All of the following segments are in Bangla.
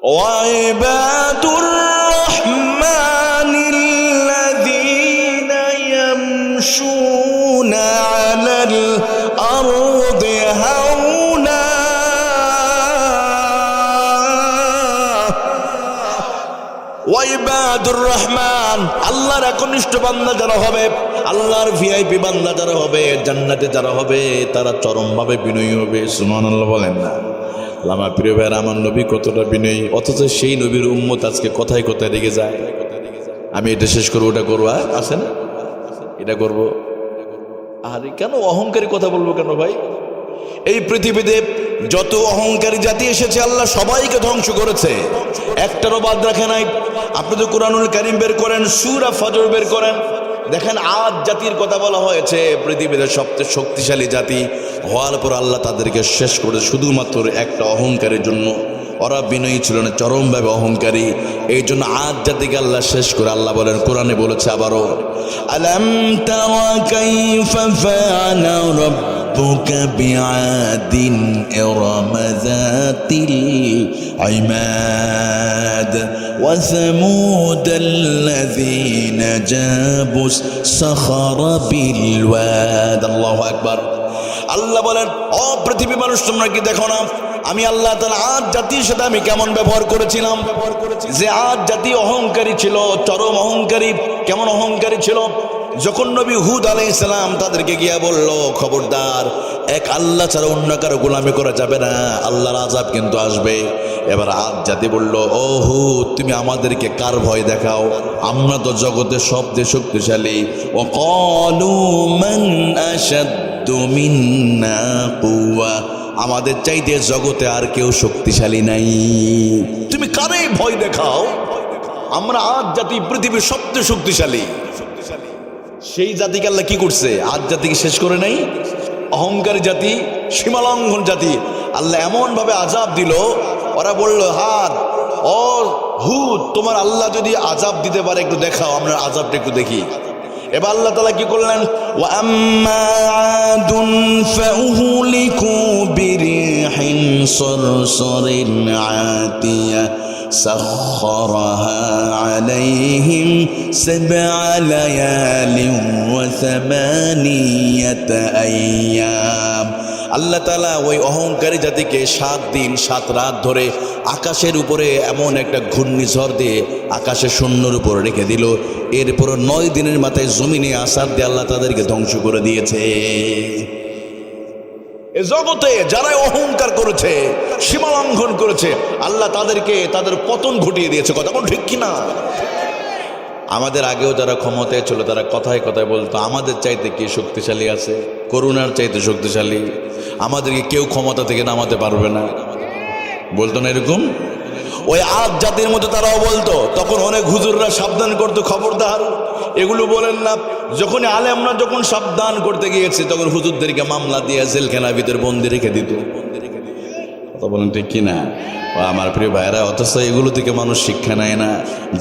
ওয়াইবাদুর রহমানিল্লাযীনা ইয়ামশুনা আলাল আরদি হাওনা ওয়াইবাদুর রহমান, আল্লাহর একনিষ্ঠ বান্দা যারা হবে, আল্লাহর ভিআইপি বান্দা যারা হবে, জান্নাতে যারা হবে, তারা চরমভাবে বিনয়ী হবে। সুবহানাল্লাহ বলেন না? আমার প্রিয় ভাইয়ের, আমার নবী কতটা বিনয়ী, অথচ সেই নবীর উম্মত আজকে কথায় কথায় রেগে যায়। আমি এটা শেষ করবো, ওটা করবো, আছে না এটা করবো। আরে কেন অহংকারী কথা বলবো কেন ভাই? এই পৃথিবীতে যত অহংকারী জাতি এসেছে আল্লাহ সবাইকে ধ্বংস করেছে, একটারও বাদ রাখে নাই। আপনি তো কুরআনুল কারীম বের করেন, সূরা ফজর বের করেন, দেখেন আদ জাতির কথা বলা হয়েছে, পৃথিবীতে সবচেয়ে শক্তিশালী জাতি হওয়ার পর আল্লাহ তাদেরকে শেষ করে শুধুমাত্র একটা অহংকারের জন্য। ওরা বিনয়ী ছিল না, চরমভাবে অহংকারী। এই জন্য আদ জাতিকে আল্লাহ শেষ করে আল্লাহ বলেন, কোরআনে বলেছে আবারও, আলাম তারা কাইফা ফাআলা রাব্বুকা বিআদিন ইরম যাতিল ইমাদ ওয়া সামুদাল্লাযীনা জাবুস সাখরা বিল ওয়াদ। আল্লাহু আকবার। আল্লাহ বলেন, ও পৃথিবী মানুষ, তোমরা কি দেখো না আমি আল্লাহ তাআলা আদ জাতির সাথে আমি কেমন ব্যবহার করেছিলাম? যে আদ জাতি অহংকারী ছিল, চরম অহংকারী। কেমন অহংকারী ছিল? যখন নবী হুদ আলাইহিস সালাম তাদেরকে গিয়া বলল, খবরদার, এক আল্লাহ ছাড়া অন্য কারো গোলামি করা যাবে না, আল্লাহর আযাব কিন্তু আসবে। এবার আদ জাতি বলল, ও হুদ, তুমি আমাদেরকে কার ভয় দেখাও? আমরা তো জগতের সবচেয়ে শক্তিশালী। ও ক্বালু মান আশাদ্দু মিন্না কুওয়া, আমাদের চাইতে জগতে আর কেউ শক্তিশালী নাই, তুমি কারে ভয় দেখাও? আমরা আদ জাতি পৃথিবীর সবচেয়ে শক্তিশালী। সেই জাতিকে আল্লাহ কি করছে? আদ জাতিকে শেষ করে নাই? অহংকারী জাতি, সীমালঙ্ঘন জাতি, আল্লাহ এমন ভাবে আযাব দিল, ওরা বলল, হাত ও হুদ, তোমার আল্লাহ যদি আযাব দিতে পারে একটু দেখাও, আমরা আযাবটা একটু দেখি। এবার আল্লাহ তাআলা কি করলেন? ওয়া আম্মা আদুন ফাউহলিকু বিরিহিন সরসরিন আতিয়া সাখখারাহা আলাইহিম সাবআ লায়ালিন ওয়া সামানিয়াতা আইয়াম। আল্লাহ তাআলা ওই অহংকারী জাতিকে 7 দিন 7 রাত ধরে আকাশের উপরে এমন একটা ঘূর্ণিঝড় দিয়ে আকাশের শূন্যর উপর রেখে দিল। এরপর 9 দিনের মাথায় জমিনে আসার দিয়ে আল্লাহ তাদেরকে ধ্বংস করে দিয়েছে। এ জগতে যারা অহংকার করেছে, সীমালঙ্ঘন করেছে, আল্লাহ তাদেরকে তাদের পতন ঘটিয়ে দিয়েছে। কথা কোন ঠিক কিনা? আমাদের আগেও যারা ক্ষমতায় ছিল তারা কথায় কথায় বলতো, আমাদের চাইতে কে শক্তিশালী আছে? করুণার চাইতে শক্তিশালী, আমাদেরকে কেউ ক্ষমতা থেকে নামাতে পারবে না, বলতো না এরকম? ওই আদ জাতির মতো তারাও বলতো। তখন অনেক হুজুররা সাবধান করতো, খবরদার এগুলো বলেন না। যখন আলেমরা যখন সাবধান করতে গিয়েছে, তখন হুজুরদেরকে মামলা দিয়ে জেলখানার ভিতরে বন্দি রেখে দিত। কথা বলেন ঠিক কিনা? আমার প্রিয় ভাইরা, অথচ এগুলো থেকে মানুষ শিক্ষা নেয় না।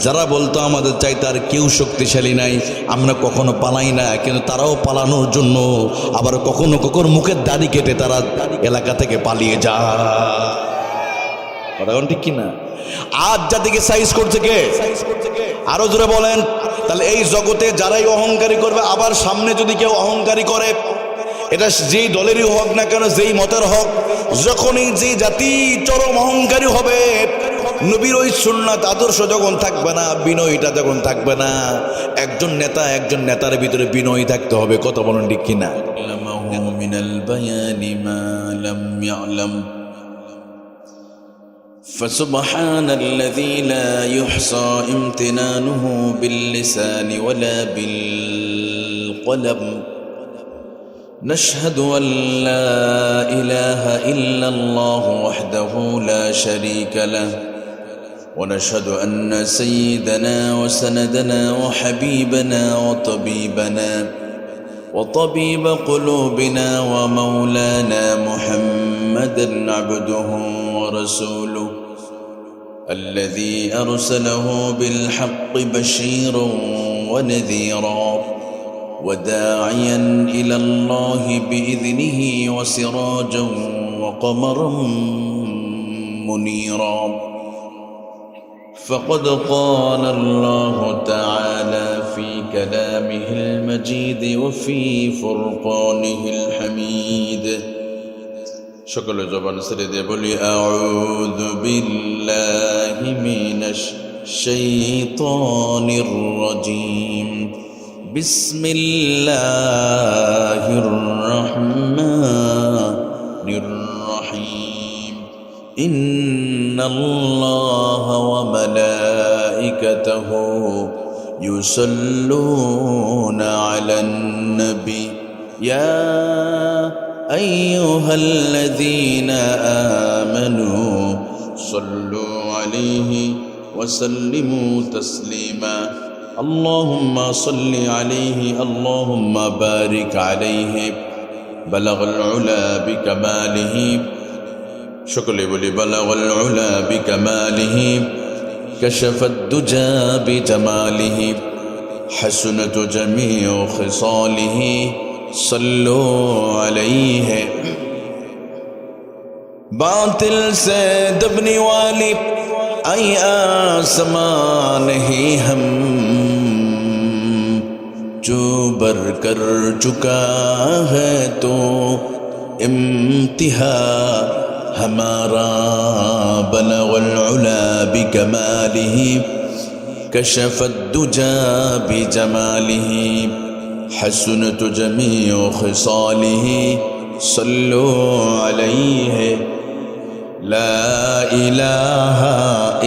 যারা বলতো আমাদের চাইতে আর কেউ শক্তিশালী নাই, আমরা কখনো পালাই না, কিন্তু তারাও পালানোর জন্য আবার কখনো কখনো মুখের দাড়ি কেটে তারা এলাকা থেকে পালিয়ে যায়। কথা ঠিক কিনা? আজ জাতিকে সাইজ করছে কে? আরো জোরে বলেন। তাহলে এই জগতে যারাই অহংকারী করবে, আবার সামনে যদি কেউ অহংকারী করে, এটা যেই দলেরই হোক না কেন, যেই মতের হোক, যখনই যে জাতি চরম অহংকারী হবে, নবীর ওই সুন্নাত আদর্শ যখন থাকবে না, বিনয়ীটা যখন থাকবে না, একজন নেতার ভিতরে বিনয়ী থাকতে হবে। কথা বলেন ঠিক কিনা? মিনাল বায়ানি মা লাম ইয়ালাম فسبحان الذي لا يحصى امتنانه باللسان ولا بالقلم نشهد أن لا إله إلا الله وحده لا شريك له ونشهد أن سيدنا وسندنا وحبيبنا وطبيب قلوبنا ومولانا محمدا عبده ورسوله الذي أرسله بالحق بشيرا ونذيرا وداعيا إلى الله بإذنه وسراجا وقمرا منيرا فقد قال الله تعالى في كلامه المجيد وفي فرقانه الحميد شكل زبان سرد بولي أعوذ بالله من الشيطان الرجيم بسم الله الرحمن الرحيم إن الله وملائكته يصلون على النبي يا أيها الذين آمنوا صلوا عليه وسلموا تسليما اللهم صل عليه اللهم بارك عليه بلغ العلا بكماله شكرا بولي بلغ العلا بكماله كشف الدجى بجماله حسنت جميع خصاله صلوا عليه باطل سے دبنے والی اے آسمان ہی ہم جو بر کر چکا ہے تو امتحا ہمارا بلغ العلا بکمالہ کشف الدجى بجمالہ حسنت جميع خصاله صلوا عليه لا إله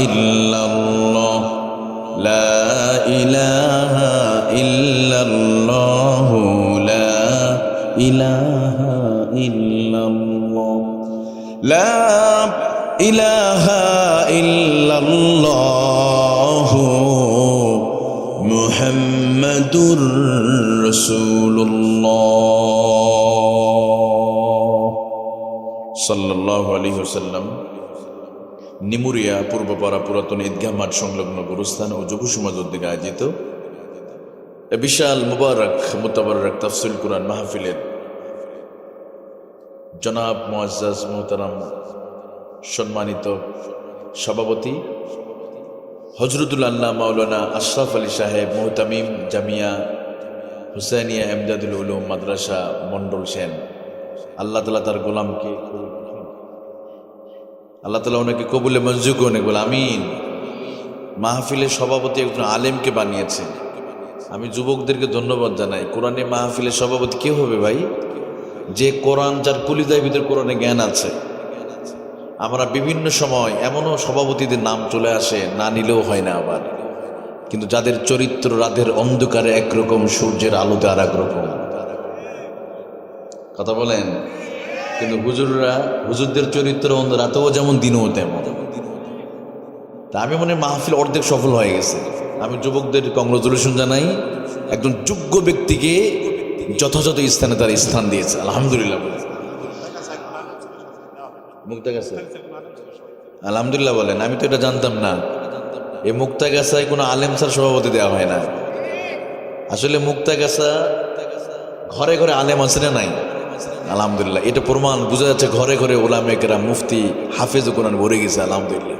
إلا الله لا إله إلا الله لا إله إلا الله لا إله إلا الله محمد رسول الله صلى الله عليه وسلم নিমুরিয়া পূর্বপাড়া পুরাতন ঈদগাহ মাঠ সংলগ্ন গুরুস্থান ও যুব সমাজ উদ্যোগে আয়োজিত বিশাল মুবারক মুতাবারক তাফসীর কুরআন মাহফিলের জনাব মুআজ্জাজ মুহতারাম সম্মানিত সভাপতি হযরতুল আল্লাহ মাওলানা আশরাফ আলী সাহেব মুহতামিম জামিয়া হুসাইনিয়া এমদাদুল উলুম মাদ্রাসা মন্ডল সেন আল্লাহ তাআলা তার গোলামকে আল্লাহ তাআলা ওনাকে কবুলে মঞ্জুর করুন বলে আমিন। মাহফিলের সভাপতি একজন আলেমকে বানিয়েছেন। আমি যুবকদেরকে ধন্যবাদ জানাই। কোরআনে মাহফিলের সভাপতি কে হবে ভাই? যে কোরআন যার কলিজার ভিতর কোরআনে জ্ঞান আছে। আমরা বিভিন্ন সময় এমনও সভাপতিদের নাম চলে আসে না নিলেও হয় না আবার, কিন্তু যাদের চরিত্র রাতের অন্ধকারে একরকম সূর্যের আলোতে আর এক রকম। কথা বলেন। কিন্তু হুজুরদের চরিত্র রাতেও যেমন দিনও তেমন। তা আমি মনে মাহফিল অর্ধেক সফল হয়ে গেছে। আমি যুবকদের কংগ্রেচুলেশন জানাই, একজন যোগ্য ব্যক্তিকে যথাযথ স্থানে তার স্থান দিয়েছে, আলহামদুলিল্লাহ। মুক্তাগাছা আলহামদুলিল্লাহ বলেন। আমি তো এটা জানতাম না, এই মুক্তাগাছায় কোনো আলেম স্যার সভাপতি দেওয়া হয় না। আসলে মুক্তাগাছা ঘরে ঘরে আলেম আছে না নাই? আলহামদুলিল্লাহ, এটা প্রমাণ বোঝা যাচ্ছে ঘরে ঘরে ওলামে কেরাম মুফতি হাফেজ কোরআন ভরে গেছে, আলহামদুলিল্লাহ।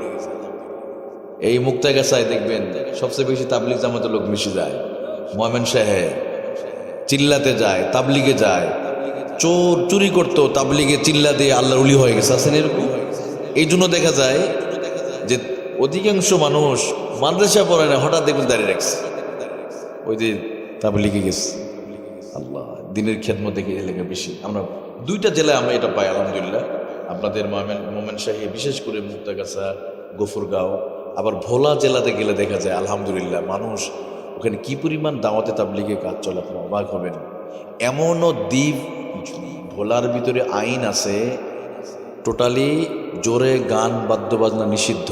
এই মুক্তাগাছায় দেখবেন সবচেয়ে বেশি তাবলিগ জামাতের লোক মিশে যায়। ময়মনসিংহে চিল্লাতে যায়, তাবলিগে যায়। চোর চুরি করতো, তাবলিগে চিল্লা দিয়ে আল্লাহর ওলি হয়ে গেছে, আছেন এরকম। এই জন্য দেখা যায় যে অধিকাংশ মানুষ মাদ্রাসা পড়ে না, হঠাৎ দেখবেন দাঁড়িয়ে রাখছে, ওই যে তাবলিগে গেছে। আল্লাহ দিনের খেদমত দেখে এলাকা বেশি। আমরা দুইটা জেলায় আমরা এটা পাই, আলহামদুলিল্লাহ। আপনাদের ময়মনসিংহে বিশেষ করে মুক্তাগাছা, গফরগাঁও, আবার ভোলা জেলাতে গেলে দেখা যায় আলহামদুলিল্লাহ মানুষ ওখানে কি পরিমাণ দাওয়াতে তাবলিগে কাজ চলে, আপনি অবাক হবেন। এমনও দ্বীপ ভোলার ভিতরে আইন আছে, টোটালি জোরে গান বাদ্য বাজনা নিষিদ্ধ।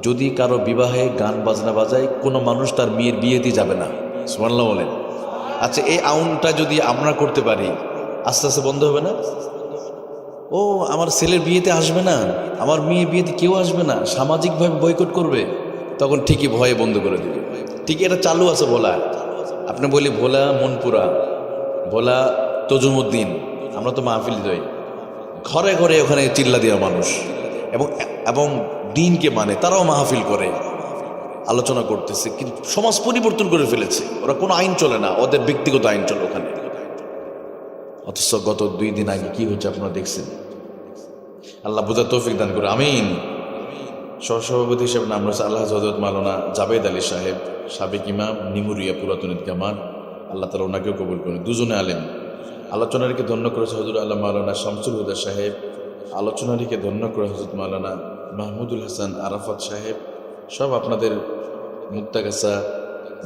যদি কারো বিবাহে গান বাজনা বাজায়, কোনো মানুষ তার মেয়ের বিয়েতে যাবে না। সুবহানাল্লাহ বলেন। আচ্ছা, এই আইনটা যদি আমরা করতে পারি, আস্তে আস্তে বন্ধ হবে না? ও আমার ছেলের বিয়েতে আসবে না, আমার মেয়ের বিয়েতে কেউ আসবে না, সামাজিকভাবে বয়কট করবে, তখন ঠিকই ভয়ে বন্ধ করে দেবে। ঠিক এটা চালু আছে ভোলা। আপনি বলি ভোলা মনপুরা, ভোলা তজুমুদ্দিন, আমরা তো মাহফিল যাই, ঘরে ঘরে ওখানে চিল্লা দেওয়া মানুষ, এবং দিনকে মানে তারাও মাহফিল করে। আলোচনা করতেছে, কিন্তু সমাজ পরিবর্তন করে ফেলেছে। ওরা কোনো আইন চলে না, ওদের ব্যক্তিগত আইন চলে ওখানে। অথচ গত 2 দিন আগে কি হচ্ছে আপনারা দেখছেন। আল্লাহ বুঝার তৌফিক দান করে, আমিন। সহসভাপতি হিসেবে নাম রয়েছে আল্লাহ হযরত মাওলানা জাবেদ আলী সাহেব, সাবেক ইমাম, নিমুরিয়া পুরাতন ঈদগাহ মাঠ। আল্লাহ তাআলা ওনাকেও কবুল করেন। দুজনে আলেম। আলোচনারীকে ধন্য করেছে হযরত আল্লাহ মাওলানা শামসুল হুদা সাহেব। আলোচনারীকে ধন্য করে হযরত মাওলানা মাহমুদুল হাসান আরাফাত সাহেব। সব আপনাদের মুক্তাগাছা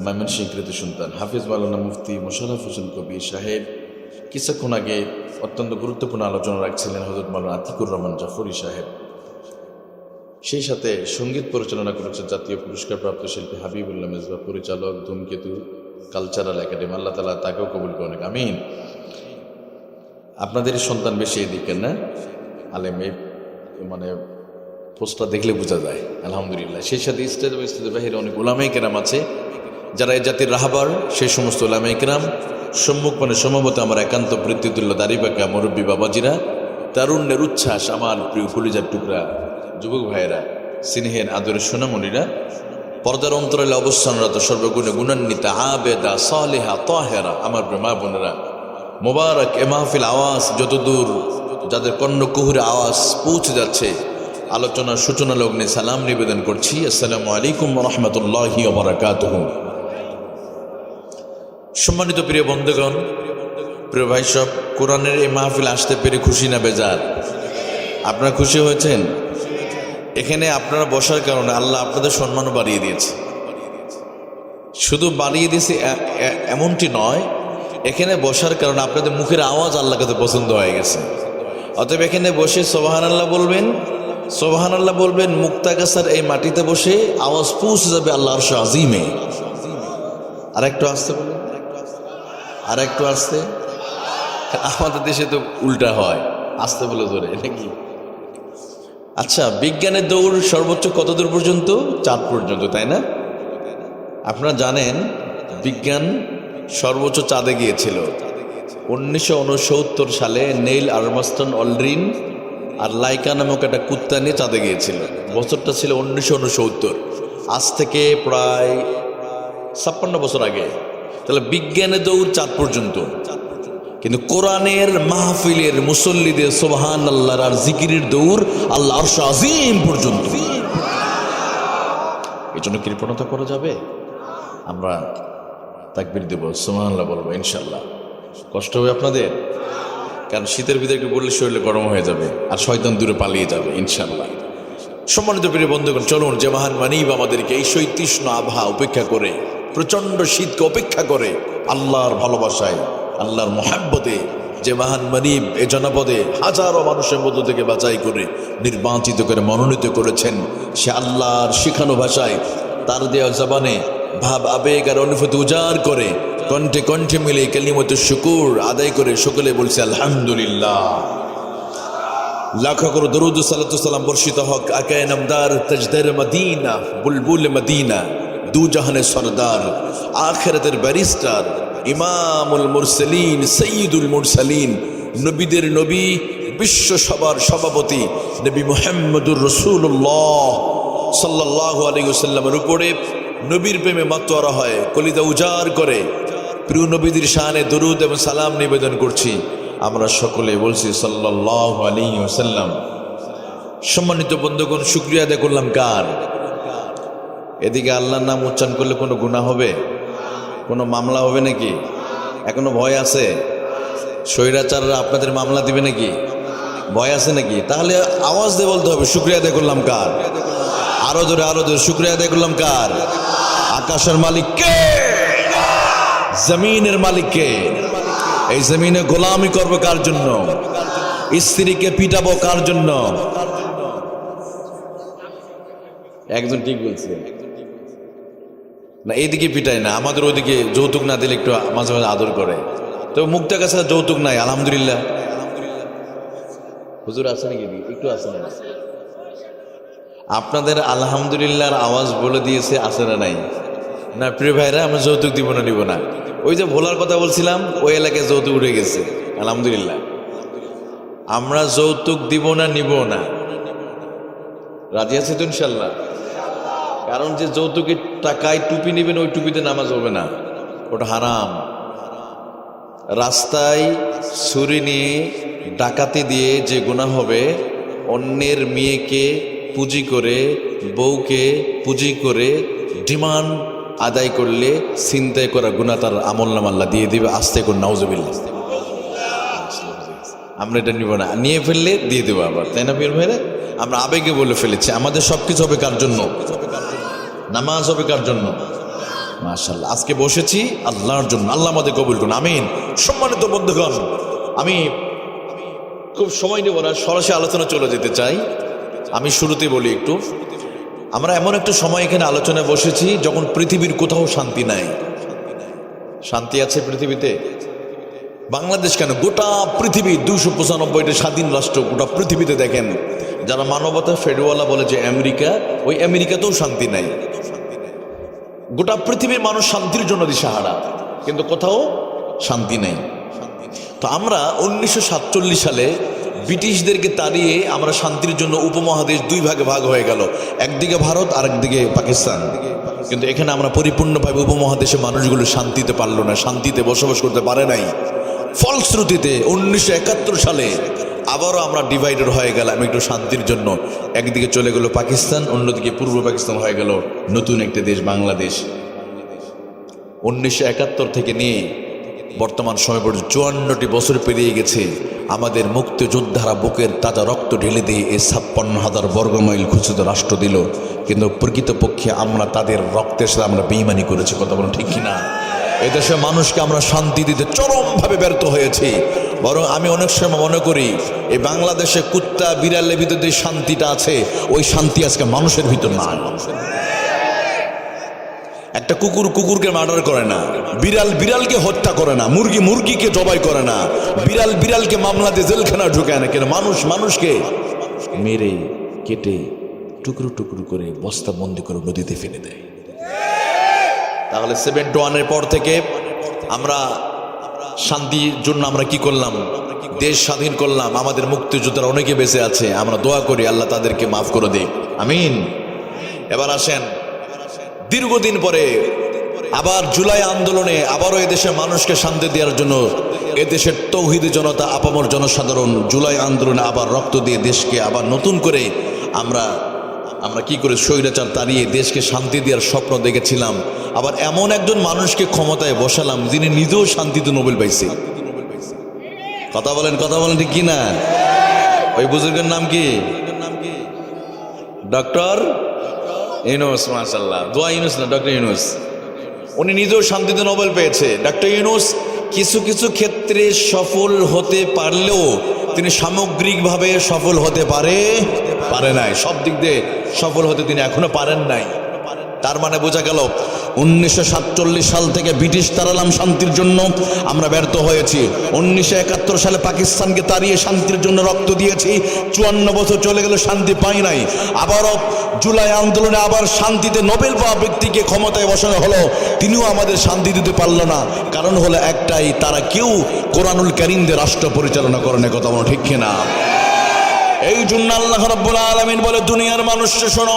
ময়মনসিংহের সন্তান। হাফিজ মাওলানা মুফতি মোশাররফ হোসেন কবির সাহেব কিছুক্ষণ আগে অত্যন্ত গুরুত্বপূর্ণ আলোচনা রাখছিলেন হযরত মাওলানা আতিকুর রহমান জাফরি সাহেব। সেই সাথে সঙ্গীত পরিচালনা করেছেন জাতীয় পুরস্কারপ্রাপ্ত শিল্পী হাবিবুল্লাহ মেজবা, পরিচালক ধূমকেতু কালচারাল একাডেমি। আল্লাহ তাআলা তাকেও কবুল করেন, আমিন। আপনাদের সন্তান বেশি এদিকে না আলেম, এই মানে পোস্টটা দেখলে বোঝা যায় আলহামদুলিল্লাহ। সেই সাথে স্টেজের বাহিরে অনেক উলামায়ে কেরাম আছে যারা এই জাতির রাহবার। সেই সমস্ত উলামায়ে কেরাম সম্মুখ মানে সম্ভবত আমার একান্ত বৃত্তিতুল্য দাড়িপাকা মুরব্বী বাবাজিরা, তারুণ্যের উচ্ছ্বাস, আমার প্রিয় কলিজার টুকরা যুবক ভাইয়েরা, স্নেহের আদরের সোনামণিরা, পর্দার অন্তরালে অবস্থানরত সর্বগুণে গুণান্বিতা আবেদা সালেহা তাহেরা, আমার মা বোনেরা, মোবারক এ মাহফিল আওয়াজ যতদূর যাদের কর্ণকুহুরে আওয়াজ পৌঁছে যাচ্ছে, আলোচনার সূচনা লগ্নে সালাম নিবেদন করছি। আসসালামু আলাইকুম ওয়া রাহমাতুল্লাহি ওয়া বারাকাতুহু। সম্মানিত প্রিয় বন্ধুগণ, প্রিয় ভাই সব, কোরআনের এই মাহফিল আসতে পেরে খুশি না বেজার? আপনারা খুশি হয়েছেন? এখানে আপনারা বসার কারণে আল্লাহ আপনাদের সম্মানও বাড়িয়ে দিয়েছে। শুধু বাড়িয়ে দিয়েছে এমনটি নয়, এখানে বসার কারণে আপনাদের মুখের আওয়াজ আল্লাহর কাছে পছন্দ হয়ে গেছে। অতএব এখানে বসে সুবহানাল্লাহ বলবেন, সুবহানাল্লাহ বলবেন, মুক্তাগাছার এই মাটিতে বসে আওয়াজ পৌঁছে যাবে আল্লাহর আরশ আজিমে। আর একটু আসতে বলুন, আর একটু আসতে। আমাদের দেশে তো উল্টা হয়, আসতে বলে ধরে নাকি। আচ্ছা, বিজ্ঞানের দৌড় সর্বোচ্চ কত দূর পর্যন্ত? চাঁদ পর্যন্ত, তাই না? আপনারা জানেন বিজ্ঞান সর্বোচ্চ চাঁদে গিয়েছিল 1969 সালে। নেইল আর্মস্ট্রং অলড্রিন আর লাইকা নামক একটা কুত্তা নিয়ে চাঁদে গিয়েছিল। বছরটা ছিল 1969, আজ থেকে প্রায় 56 বছর আগে। তাহলে বিজ্ঞানের দৌড় চাঁদ পর্যন্ত, কিন্তু কোরআনের মাহফিলের মুসল্লিদের সুবহানাল্লাহর আর জিকিরের দৌড় আল্লাহ আরশ আজিম পর্যন্ত। এই জন্য কৃপণতা করা যাবে? আমরা তাকবীর দেব, সুবহানাল্লাহ বলবো ইনশাআল্লাহ। কষ্ট হবে আপনাদের? কারণ শীতের ভিতরে বললে শরীরে গরম হয়ে যাবে আর শয়তান দূরে পালিয়ে যাবে ইনশাআল্লাহ। সম্মানিত প্রিয় বন্ধুগণ, চলুন যে মহান মানিব আমাদেরকে এই শৈতীষ্ণ আবহাওয়া উপেক্ষা করে, প্রচণ্ড শীতকে উপেক্ষা করে আল্লাহর ভালোবাসায়, আল্লাহর মোহাব্বতে, যে মহান মানিব এ জনপদে হাজারো মানুষের মধ্য থেকে বাছাই করে নির্বাচিত করে মনোনীত করেছেন, সে আল্লাহর শিখানো ভাষায় তার দেওয়া জবানে ভাব আবেগ আর অনুভূতি উজাড় করে কণ্ঠে কণ্ঠে মিলে কালিমাতুশ শুকুর আদায় করে সকলে বলছে আলহামদুলিল্লাহ। লাখো করে দরুদ ও সালাতু সালাম বর্ষিত হক আকায়ে নামদার তাজদার মদিনা, বুলবুল মদিনা, দু জাহানের সরদার, আখিরাতের ব্যারিস্টার, ইমামুল মুরসালিন, সৈয়দুল মুরসালিন, নবীদের নবী, বিশ্ব সবার সভাপতি নবী মুহাম্মদুর রাসূলুল্লাহ সাল্লাল্লাহু আলাইহি ওয়াসাল্লামের উপরে নবীর প্রেমে মাতোয়ারা হয়, কলিজা উজাড় করে প্রিয় নবীদের শানে দরুদ এবং সালাম নিবেদন করছি। আমরা সকলে বলছি সাল্লাল্লাহু আলাইহি ওয়াসাল্লাম। সম্মানিত বন্ধুগণ, শুকরিয়া আদায় করলাম কার? এদিকে আল্লাহর নাম উচ্চারণ করলে কোনো গুনাহ হবে? কোনো মামলা হবে নাকি? এখনো ভয় আছে? স্বৈরাচাররা আপনাদের মামলা দিবে নাকি? ভয় আছে নাকি? তাহলে আওয়াজ দিয়ে বলতে হবে শুকরিয়া আদায় করলাম কার? আরো জোরে, আরো জোরে শুকরিয়া আদায় করলাম কার? আকাশের মালিক কে? জমিনের মালিক কে? এই জমিনে গোলামি করবো কার জন্য? স্ত্রীকে পিটাবো কার জন্য? একজন ঠিক বলছে না, এইদিকে পিটায় না, আমাদের ওইদিকে যৌতুক না দিলে একটু মাঝে মাঝে আদর করে। তো মুক্তাগাছা যৌতুক নাই আলহামদুলিল্লাহ। হুজুর আছে নাকি? একটু আছে না? আপনাদের আলহামদুলিল্লাহর আওয়াজ বলে দিয়েছে, আছে না নাই? না প্রিয় ভাইরা, আমরা যৌতুক দিব না, নিব না। ওই যে ভোলার কথা বলছিলাম, ওই এলাকায় যৌতুক উঠে গেছে আলহামদুলিল্লাহ। আমরা যৌতুক দিব না, নিব না। রাজি আছে তো ইনশাল্লাহ? কারণ যে যৌতুকের টাকায় টুপি নেবেন ওই টুপিতে নামাজ হবে না, ওটা হারাম। রাস্তায় ছুরি নিয়ে ডাকাতি দিয়ে যে গুনাহ হবে, অন্যের মেয়েকে পুঁজি করে, বউকে পুঁজি করে ডিমান্ড আদায় করলে ছিনতাই করা গুনাহ তার আমলনামা আল্লাহ দিয়ে দিবে। আস্তে করে নাউজুবিল্লাহ, আমরা এটা নিব না, নিয়ে ফেললে দিয়ে দেবো আবার, তাই না পীর ভাইরা? আমরা আবেগে বলে ফেলেছি। আমাদের সবকিছু হবে কার জন্য? নামাজ হবে কার জন্য? মাশাআল্লাহ, আজকে বসেছি আল্লাহর জন্য, আল্লাহ আমাদের কবুল করুন, আমিন। সম্মানিত বন্ধুগণ, আমি খুব সময় নেব না, সরাসরি আলোচনা চলে যেতে চাই। আমি শুরুতে বলি একটু, আমরা এমন একটা সময় এখানে আলোচনায় বসেছি যখন পৃথিবীর কোথাও শান্তি নাই। শান্তি আছে পৃথিবীতে? বাংলাদেশ কেন, গোটা পৃথিবী 295টা স্বাধীন রাষ্ট্র, গোটা পৃথিবীতে দেখেন, যারা মানবতা ফেডওয়ালা বলে যে আমেরিকা, ওই আমেরিকাতেও শান্তি নাই। গোটা পৃথিবীর মানুষ শান্তির জন্য দিশাহারা, কিন্তু কোথাও শান্তি নেই। তো আমরা 1947 সালে ব্রিটিশদেরকে তাড়িয়ে আমরা শান্তির জন্য উপমহাদেশ দুই ভাগে ভাগ হয়ে গেল, একদিকে ভারত আর একদিকে পাকিস্তান। কিন্তু এখানে আমরা পরিপূর্ণভাবে উপমহাদেশে মানুষগুলো শান্তিতে পারলো না, শান্তিতে বসবাস করতে পারে নাই। ফলশ্রুতিতে 1971 সালে আবারও আমরা ডিভাইডেড হয়ে গেলাম একটু শান্তির জন্য। একদিকে চলে গেল পাকিস্তান, অন্যদিকে পূর্ব পাকিস্তান হয়ে গেল নতুন একটা দেশ বাংলাদেশ। 1971 থেকে নিয়ে বর্তমান সময় পর্যন্ত 54টি বছর পেরিয়ে গেছে। আমাদের মুক্তিযোদ্ধারা বুকের তাজা রক্ত ঢেলে দিয়ে এই 56,000 বর্গমাইল ঘোষিত রাষ্ট্র দিল, কিন্তু প্রকৃতপক্ষে আমরা তাদের রক্তের সাথে আমরা বেঈমানি করেছি। কথা বলুন ঠিক কিনা? এদেশে মানুষকে আমরা শান্তি দিতে চরমভাবে ব্যর্থ হয়েছি। বরং আমি অনেক সময় মনে করি এই বাংলাদেশে কুত্তা বিড়ালের ভিতরে যে শান্তিটা আছে, ওই শান্তি আজকে মানুষের ভিতর না। একটা কুকুর কুকুরকে মার্ডার করে না, বিড়াল বিড়ালকে হত্যা করে না, মুরগি মুরগিকে জবাই করে না, বিড়াল বিড়ালকে মামলা দিয়ে জেলখানা ঢুকায় না, কিন্তু মানুষ মানুষকে মেরে কেটে টুকরো টুকরো করে বস্তা বন্দি করে নদীতে ফেলে দেয়। তাহলে 71-এর পর থেকে আমরা শান্তির জন্য আমরা কি করলাম? দেশ স্বাধীন করলাম। আমাদের মুক্তিযোদ্ধারা অনেকে বেঁচে আছে, আমরা দোয়া করি আল্লাহ তাদেরকে মাফ করে দিক, আমিন। এবার আসেন, দীর্ঘদিন পরে আবার জুলাই আন্দোলনে আবারও এদেশের মানুষকে শান্তি দেওয়ার জন্য এদেশের তৌহিদি জনতা, আপামর জনসাধারণ জুলাই আন্দোলনে আবার রক্ত দিয়ে দেশকে আবার নতুন করে আমরা কি করে স্বৈরাচার তাড়িয়ে দেশকে শান্তি দেওয়ার স্বপ্ন দেখেছিলাম। আবার এমন একজন মানুষকে ক্ষমতায় বসালাম যিনি নিজেও শান্তিতে নোবেল পাইছে। কথা বলেন ঠিক কিনা? ওই বুজুর্গের নাম কি? ডক্টর ইউনূস। মাশাআল্লাহ, দোয়া ইউনূস না, ডক্টর ইউনূস। উনি নিজেও শান্তিতে নোবেল পেয়েছে। ডক্টর ইউনূস কিছু কিছু ক্ষেত্রে সফল হতে পারলেও তিনি সামগ্রিকভাবে সফল হতে পারে নাই। সব দিক দিয়ে সফল হতে তিনি এখনো পারেন নাই। তার মানে বোঝা গেল 1947 সাল থেকে ব্রিটিশ তাড়ালাম শান্তির জন্য, আমরা ব্যর্থ হয়েছি। 1971 সালে পাকিস্তানকে তাড়িয়ে শান্তির জন্য রক্ত দিয়েছি, 54 বছর চলে গেল, শান্তি পাই নাই। আবারও জুলাই আন্দোলনে আবার শান্তিতে নোবেল পাওয়া ব্যক্তিকে ক্ষমতায় বসানো হলো, তিনিও আমাদের শান্তি দিতে পারলো না। কারণ হলো একটাই, তারা কেউ কোরআনুল কারীম দিয়ে রাষ্ট্র পরিচালনা করে না। কথা বলো ঠিক কিনা? এই জন্য আল্লাহ রাব্বুল আলামিন বলে, দুনিয়ার মানুষকে শোনো,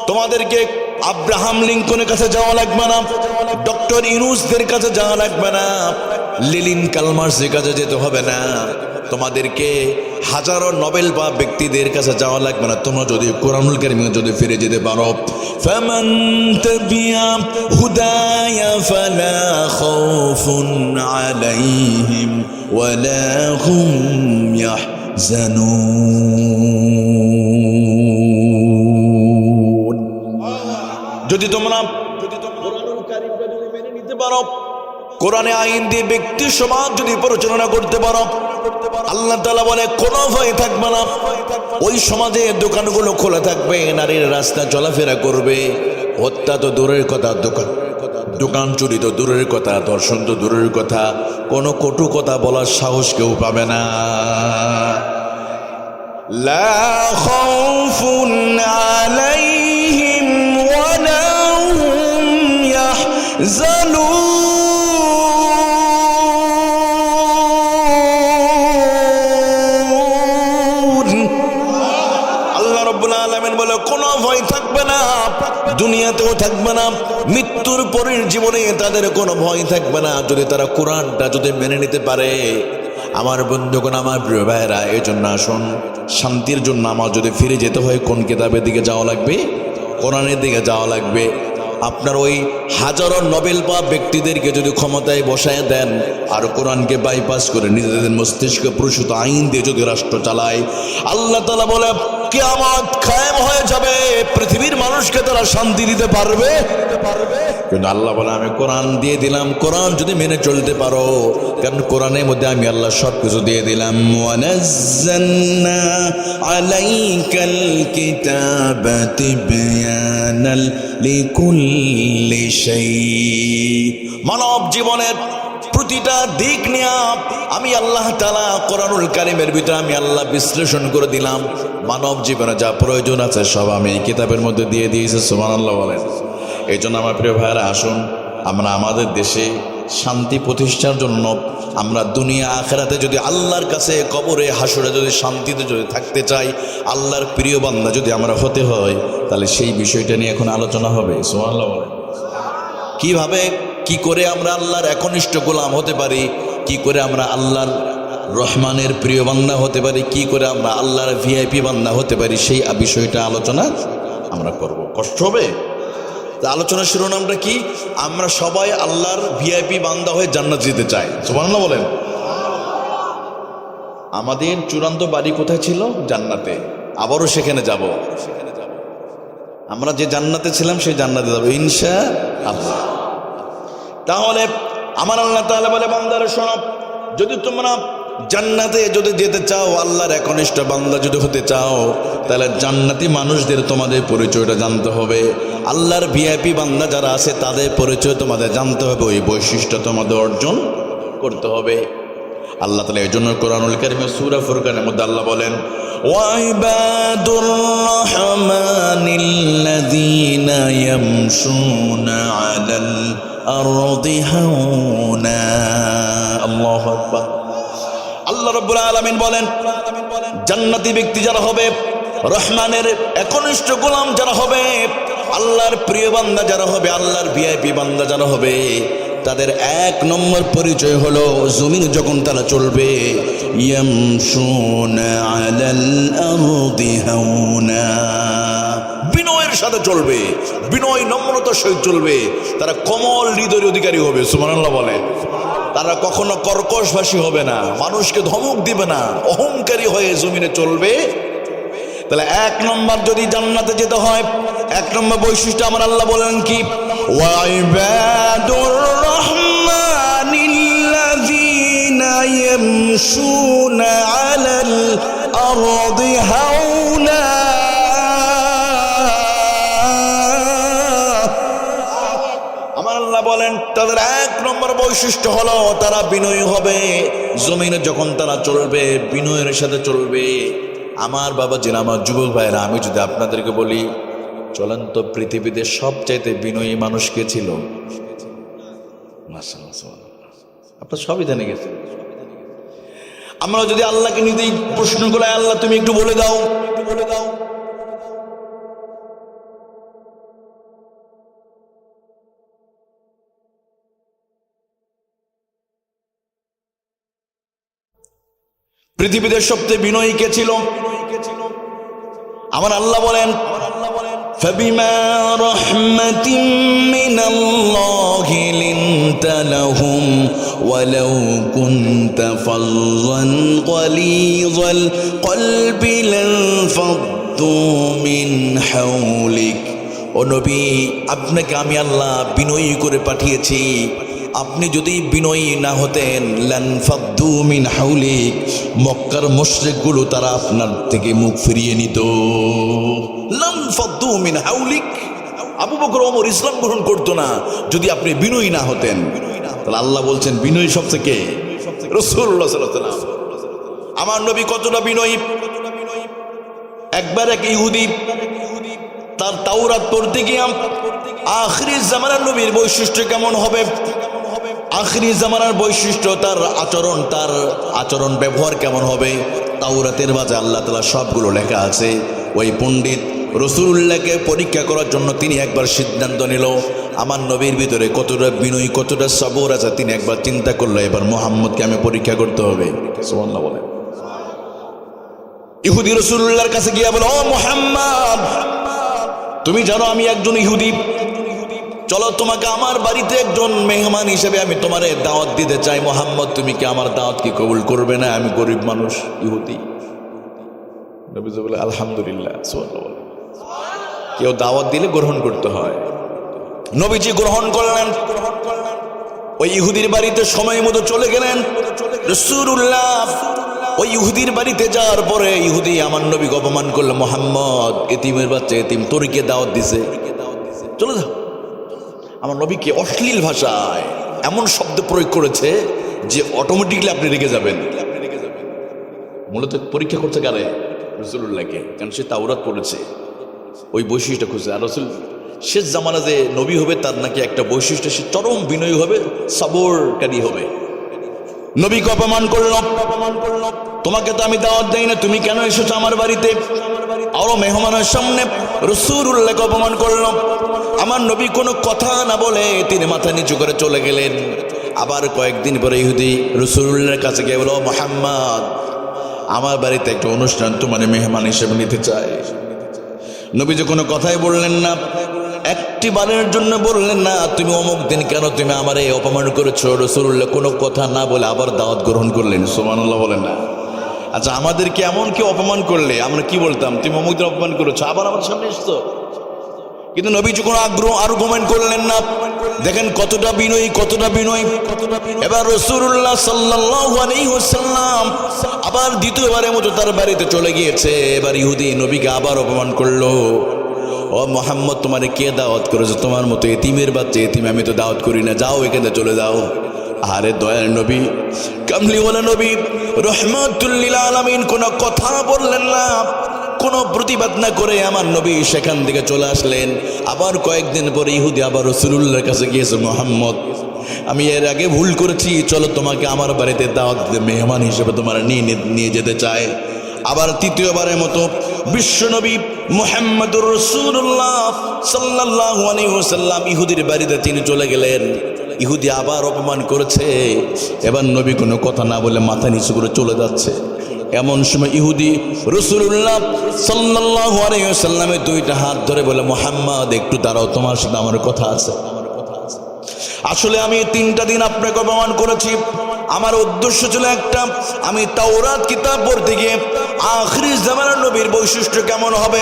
তোমাদেরকে আব্রাহাম লিঙ্কনের কাছে যাওয়া লাগবে না, ডক্টর ইউনূসদের কাছে যাওয়া লাগবে না, লেনিন কালমার্সের কাছে যেতে হবে না, তোমাদেরকে হাজারো নোবেল পাওয়া ব্যক্তিদের কাছে যাওয়া লাগবে না। তোমরা যদি কোরআনুল কারীমে যদি ফিরে যেতে পারো, ফামান তাবিয়া হুদায়া ফালা খাউফুন আলাইহিম ওয়ালা হুম ইয়াহজানুন। যদি তোমরা কোরআনুল কারীমকে যদি মেনে নিতে পারো, কোরআনে আইন দিয়ে ব্যক্তি সমাজ যদি পরিচালনা করতে পারো, আল্লাহ তাআলা বলে কোনো ভয় থাকবে না। ওই সমাজে দোকানগুলো খোলা থাকবে, নারীর রাস্তা চলাফেরা করবে, হত্যা তো দূরের কথা, দোকান চুরি তো দূরের কথা, ধর্ষণ তো দূরের কথা, কোনো কটু কথা বলার সাহস কেউ পাবে না। লা খাউফুন আলাইহিম ওয়ালা হুম ইয়াহজানুন। আল্লাহ রাব্বুল আলামিন বলে কোনো ভয় থাকবে না। দুনিয়াতেও থাকবে না, মৃত্যুর পরের জীবনে তাদের কোনো ভয় থাকবে না, যদি তারা কোরআনটা যদি মেনে নিতে পারে। আমার বন্ধুগণ, আমার প্রিয় ভাইরা, এই জন্য আসুন, শান্তির জন্য আমার যদি ফিরে যেতে হয় কোন কিতাবের দিকে যাওয়া লাগবে? কোরআনের দিকে যাওয়া লাগবে। আপনার ওই হাজারো নোবেল পাওয়া ব্যক্তিদেরকে যদি ক্ষমতায় বসায় দেন আর কোরআনকে বাইপাস করে নিজেদের মস্তিষ্কে প্রসূত আইন দিয়ে যদি রাষ্ট্র চালায়, আল্লাহ তাআলা বলে কিয়ামত কায়েম হয়ে যাবে, পৃথিবীর মানুষকে তারা শান্তি দিতে পারবে। কিন্তু আল্লাহ বলে আমি কোরআন দিয়ে দিলাম, কোরআন যদি মেনে চলতে পারো, কারণ কোরআনের মধ্যে আমি আল্লাহ সব কিছু দিয়ে দিলাম। ওয়ানাজ্জালনা আলাইকাল কিতাবা তিবয়ানাল লিকুল্লি শাই। মানব জীবনের প্রতিটা দিক নিয়ে আমি আল্লাহ তাআলা কোরআনুল কারীমের ভিতরে আমি আল্লাহ বিশ্লেষণ করে দিলাম। মানব জীবনে যা প্রয়োজন আছে সব আমি এই কিতাবের মধ্যে দিয়ে দিয়েছি। সুবহানাল্লাহ বলেন। এই জন্য আমার প্রিয় ভাইরা, আসুন আমরা আমাদের দেশে শান্তি প্রতিষ্ঠার জন্য আমরা দুনিয়া আখেরাতে যদি আল্লাহর কাছে কবরে হাসরে যদি শান্তিতে যদি থাকতে চাই, আল্লাহর প্রিয় বান্দা যদি আমরা হতে হয়, তাহলে সেই বিষয়টা নিয়ে এখন আলোচনা হবে। সুবহানাল্লাহ বলেন। কিভাবে কি করে আমরা আল্লাহর একনিষ্ঠ গোলাম হতে পারি, কি করে আমরা আল্লাহর রহমানের প্রিয় বান্দা হতে পারি, কি করে আমরা আল্লাহর ভিআইপি বান্দা হতে পারি, সেই বিষয়টা আলোচনা আমরা করব। কষ্ট হবে? আলোচনার শিরোনামটা কি? আমরা সবাই আল্লাহর ভিআইপি বান্দা হয়ে জান্নাত যেতে চাই। সুবহানাল্লাহ বলেন। আমাদের চূড়ান্ত বাড়ি কোথায় ছিল? জান্নাতে। আবারও সেখানে যাব। আমরা যে জান্নাতে ছিলাম সেই জান্নাতে যাব ইনশাআল্লাহ। তাহলে আমার আল্লাহ তাআলা বলে, বান্দারা শোনো, যদি তোমরা জান্নাতে যদি যেতে চাও, আল্লাহর একনিষ্ঠ বান্দা যদি হতে চাও, তাহলে জান্নাতি মানুষদের তোমাদের পরিচয়টা জানতে হবে। আল্লাহর ভিআইপি বান্দা যারা আছে তাদের পরিচয় তোমাদের জানতে হবে, ওই বৈশিষ্ট্য তোমাদের অর্জন করতে হবে। আল্লাহ তাআলা এই জন্য কোরআনুল কারীমের সূরা ফুরকানের মধ্যে আল্লাহ বলেন, ওয়াইবাদুর রহমানিল্লাযীনা ইয়ামশুনা আলাল আরদি হাওনা। আল্লাহু আকবার। আল্লাহ রাব্বুল আলামিন বলেন, জান্নাতি ব্যক্তি যারা হবে, রহমানের একনিষ্ঠ গোলাম যারা হবে, আল্লাহর প্রিয় বান্দা যারা হবে, আল্লাহর ভিআইপি বান্দা যারা হবে, তাদের এক নম্বর পরিচয় হলো জমিন যখন তারা চলবে, ইয়ামশুনা আলাল আরদি হাওনা, বিনয়ের সাথে চলবে, বিনয় নম্রতার সহিত চলবে। তারা কোমল হৃদয়ের অধিকারী হবে। সুবহানাল্লাহ বলে। তারা কখনো কর্কশভাষী হবে না, মানুষকে ধমক দিবে না, অহংকারী হয়ে জমিনে চলবে। তাহলে এক নম্বর যদি জান্নাতে যেতে হয়, এক নম্বর বৈশিষ্ট্য আমার আল্লাহ বলেন কি, ওয়াইবাদুর রহমানিল্লাযীনা ইয়ামশুনা আলাল আরদি হাওনা। আমার আল্লাহ বলেন তাদের এক নম্বর বৈশিষ্ট্য হলো তারা বিনয়ী হবে। জমিনে যখন তারা চলবে, বিনয়ের সাথে চলবে। আমার বাবা জিনা, আমার যুবক ভাইরা, আমি যদি আপনাদেরকে বলি, চলেন তো পৃথিবীতে সবচাইতে বিনয়ী মানুষ কে ছিল? মাশাআল্লাহ, সুবহানাল্লাহ। আপনারা সবই জেনে গেছেন। আমরা যদি আল্লাহকে নিজেই প্রশ্ন করি, আল্লাহ তুমি একটু বলে দাও, পৃথিবীতে সবচেয়ে বিনয়ী কে ছিল? আমার আল্লাহ বলেন, ফাবিমা রাহমাতিন মিনাল্লাহি লিনতা লাহুম ওয়ালাউ কুনতা ফাযযান গালিযাল কলবি লানফাদ্দু মিন হাওলিক। ও নবী, আপনাকে আমি আল্লাহ বিনয়ী করে পাঠিয়েছি। আপনি যদি বিনয়ী না হতেন, লানফাদ্দু মিন হাওলিক, মক্কার মুশরিকগুলো তারা আপনার থেকে মুখ ফিরিয়ে নিত। লানফাদ্দু মিন হাওলিক। আবু বকর ওমর ইসলাম গ্রহণ করতো না যদি আপনি বিনয়ী না হতেন। তাহলে আল্লাহ বলছেন বিনয়ী সবচেয়ে কে? রাসূলুল্লাহ সাল্লাল্লাহু আলাইহি ওয়াসাল্লাম। আমার নবী কতটা বিনয়ী। একবার এক ইহুদি তার তাওরাত পড়তে গিয়ে, আখিরি জামানার নবীর বৈশিষ্ট্য কেমন হবে, আখিরি জামানার বৈশিষ্ট্য, তার আচরণ ব্যবহার কেমন হবে, তাওরাতের মাঝে আল্লাহ তাআলা সবগুলো লেখা আছে। ওই পণ্ডিত রসুলুল্লাহকে পরীক্ষা করার জন্য তিনি একবার সিদ্ধান্ত নিল আমার নবীর ভিতরে কতটা বিনয় কতটা সবর আছে। তিনি একবার চিন্তা করলো এবার মুহাম্মদকে আমি পরীক্ষা করতে হবে। সুবহানাল্লাহ বলেন। ইহুদি রসুলুল্লাহর কাছে গিয়ে বলো, ও মুহাম্মদ, তুমি জানো আমি একজন ইহুদি, চলো তোমাকে আমার বাড়িতে একজন মেহমান হিসেবে আমি তোমারে দাওয়াত দিতে চাই। মুহাম্মদ, তুমি কি আমার দাওয়াত কি কবুল করবে না? আমি গরিব মানুষ, ইহুদি। নবী বলে আলহামদুলিল্লাহ। সুবহানাল্লাহ বলেন। কেউ দাওয়াত দিলে গ্রহণ করতে হয়। নবীজি গ্রহণ করলেন, ওই ইহুদির বাড়িতে সময় মতো চলে গেলেন। রাসূলুল্লাহ ওই ইহুদির বাড়িতে যাওয়ার পরে ইহুদি আমার নবীকে অপমান করলো, মুহাম্মদ এতিমের বাচ্চা, এতিম, তোর কে দাওয়াত দিছে, চলে যাও। আমার নবীকে অশ্লীল ভাষায় এমন শব্দ প্রয়োগ করেছে যে অটোমেটিকলি আপনি রেগে যাবেন। মূলত পরীক্ষা করছে কারে? রাসূলুল্লাহকে, কারণ সে তাওরাত পড়েছে, ওই বৈশিষ্ট্য খুঁজছে। আর রাসূল শেষ জামানা যে নবী হবে তার নাকি একটা বৈশিষ্ট্য, সে চরম বিনয়ী হবে, সবরকারী হবে। নবীকে অপমান করল, তোমাকে তো আমি দাওয়াত দেই না, তুমি কেন এসেছো আমার বাড়িতে? আরো মেহমানের সামনে রাসূলুল্লাহকে অপমান করল। আমার নবী কোনো কথা না বলে তিনি মাথা নিচু করে চলে গেলেন। আবার কয়েকদিন পরে ইহুদি রাসূলুল্লাহর কাছে গিয়ে বলল, মুহাম্মদ, আমার বাড়িতে একটা অনুষ্ঠান তোমার মেহমান হিসেবে নিতে চাই। নবীজি কোনো কথাই বললেন না, একটি বারের জন্য বললেন না তুমি অমুক দিন কেন তুমি আমারে অপমান করেছো। রাসূলুল্লাহ কোনো কথা না বলে আবার দাওয়াত গ্রহণ করলেন। সুবহানাল্লাহ বলেন না। আচ্ছা, আমাদেরকে এমন কি অপমান করলে আমরা কি বলতাম? তুমি অমুক দিন অপমান করেছো, আবার আমার সামনে এসছো। কিন্তু নবীজি কোনো আর্গুমেন্ট করলেন না। দেখেন কতটা বিনয়ী, কতটা বিনয়ী। এবার রাসূলুল্লাহ সাল্লাল্লাহু আলাইহি ওয়াসাল্লাম আবার দ্বিতীয়বারের মতো তার বাড়িতে চলে গিয়েছে। এবার ইহুদি নবীকে আবার অপমান করলো, ও মুহাম্মদ, তোমারে কে দাওয়াত করেছে? তোমার মতো এতিমের বাচ্চা, এতিম আমি তো দাওয়াত করি না, যাও এখান থেকে চলে যাও। আরে দয়ার নবী, কামলিওয়ালা নবী, রহমাতুল লিল আলামিন কোনো কথা বললেন না, কোনো প্রতিবাদ না করে আমার নবী সেখান থেকে চলে আসলেন। আবার কয়েকদিন পরে ইহুদি আবার রাসূলুল্লাহর কাছে গিয়েছে, মুহাম্মদ, আমি এর আগে ভুল করেছি, চলো তোমাকে আমার বাড়িতে দাওয়াত দিতে মেহমান হিসেবে তোমার নিয়ে যেতে চাই। আবার তৃতীয়বারের মতো বিশ্বনবী মুহাম্মদুর রাসূলুল্লাহ সাল্লাল্লাহু আলাইহি ওয়াসাল্লাম ইহুদির বাড়িতে তিনি চলে গেলেন। ইহুদি আবার অপমান করেছে। এবার নবী কোনো কথা না বলে মাথা নিচু করে চলে যাচ্ছে। এমন সময় ইহুদি রাসূলুল্লাহ সাল্লাল্লাহু আলাইহি ওয়াসাল্লামের দুইটা হাত ধরে বলে, মুহাম্মদ, একটু দাঁড়াও, তোমার সাথে আমার কথা আছে। আসলে আমি 3টা দিন আপনাকে অপমান করেছি। আমার উদ্দেশ্য ছিল একটা, আমি তাওরাত কিতাব পড়তে গিয়ে আখিরি জামানার নবীর বৈশিষ্ট্য কেমন হবে,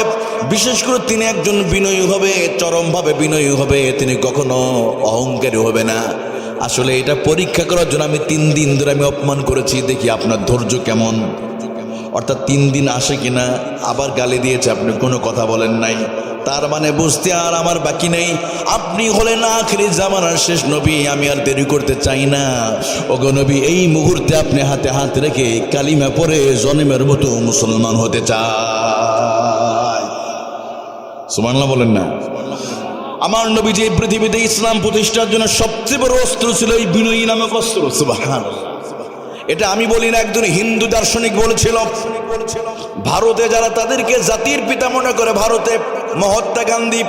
বিশেষ করে তিনি একজন বিনয়ী হবে, চরমভাবে বিনয়ী হবে, তিনি কখনো অহংকারী হবে না। আসলে এটা পরীক্ষা করার জন্য আমি 3 দিন ধরে আমি অপমান করেছি, দেখি আপনার ধৈর্য কেমন। অর্থাৎ 3 দিন আসে কিনা। আবার গালি দিয়েছে, আপনি কোনো কথা বলেন নাই। তার মানে বুঝতে আর আমার বাকি নেই, আপনি হলেন আখিরি জামানার শেষ নবী, আমি আর দেরি করতে চাই না। ওগো নবী, এই মুহূর্তে আপনি হাতে হাত রেখে কালিমা পড়ে জন্মের মতো মুসলমান হতে চায়। সুবহানাল্লাহ বলেন না। আমার নবী যে পৃথিবীতে ইসলাম প্রতিষ্ঠার জন্য সবচেয়ে বড় অস্ত্র ছিল এই বিনয়ী নামক অস্ত্র। সুবহানাল্লাহ। এটা আমি বলি না, একজন হিন্দু দার্শনিক বলেছিল। ভারতে যারা তাদেরকে জাতির পিতা মনে করে, ভারতে মহাত্মা গান্ধী,